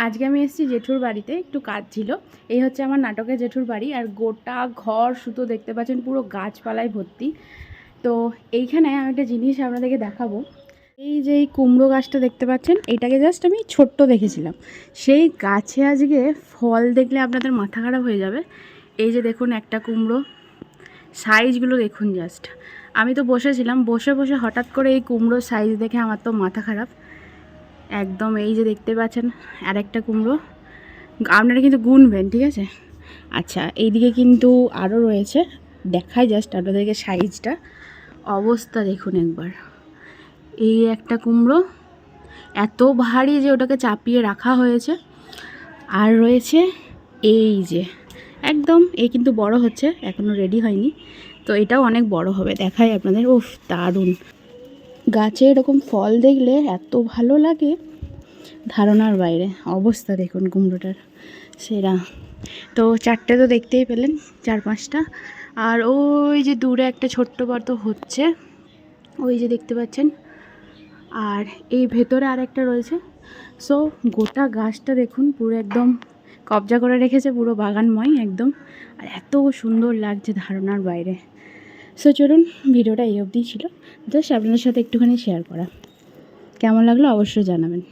আজকে আমি এসেছি জেঠুর বাড়িতে, একটু কাজ ছিল। এই হচ্ছে আমার নাটকের জেঠুর বাড়ি, আর গোটা ঘর শুধু দেখতে পাচ্ছেন পুরো গাছপালায় ভর্তি। তো এইখানে আমি একটা জিনিস আপনাদেরকে দেখাবো। এই যে এই কুমড়ো গাছটা দেখতে পাচ্ছেন, এইটাকে জাস্ট আমি ছোট্ট দেখেছিলাম, সেই গাছে আজকে ফল দেখলে আপনাদের মাথা খারাপ হয়ে যাবে। এই যে দেখুন একটা কুমড়ো, সাইজগুলো দেখুন জাস্ট। আমি তো বসেছিলাম, বসে বসে হঠাৎ করে এই কুমড়োর সাইজ দেখে আমার তো মাথা খারাপ একদম। এই যে দেখতে পাচ্ছেন আর একটা কুমড়ো, আপনারা কিন্তু গুনবেন, ঠিক আছে? আচ্ছা, এইদিকে কিন্তু আরও রয়েছে, দেখাই জাস্ট আপনাদেরকে সাইজটা, অবস্থা দেখুন একবার। এই একটা কুমড়ো এত ভারী যে ওটাকে চাপিয়ে রাখা হয়েছে। আর রয়েছে এই যে একদম, এই কিন্তু বড় হচ্ছে, এখনও রেডি হয়নি, তো এটাও অনেক বড় হবে, দেখাই আপনাদের। উফ, দারুণ! গাছে এরকম ফল দেখলে এত ভালো লাগে, ধারণার বাইরে। অবস্থা দেখুন কুমড়োটার, সেরা। তো চারটে তো দেখতেই পেলেন, 4-5টা। আর ওই যে দূরে একটা ছোট্ট বর্ত হচ্ছে, ওই যে দেখতে পাচ্ছেন। আর এই ভেতরে আর একটা রয়েছে। সো গোটা গাছটা দেখুন পুরো একদম কবজা করে রেখেছে, পুরো বাগানময় একদম। আর এত সুন্দর লাগছে, ধারণার বাইরে। সো চলুন, ভিডিওটা এই অবধিই ছিল, জাস্ট আপনাদের সাথে একটুখানি শেয়ার করা। কেমন লাগলো অবশ্যই জানাবেন।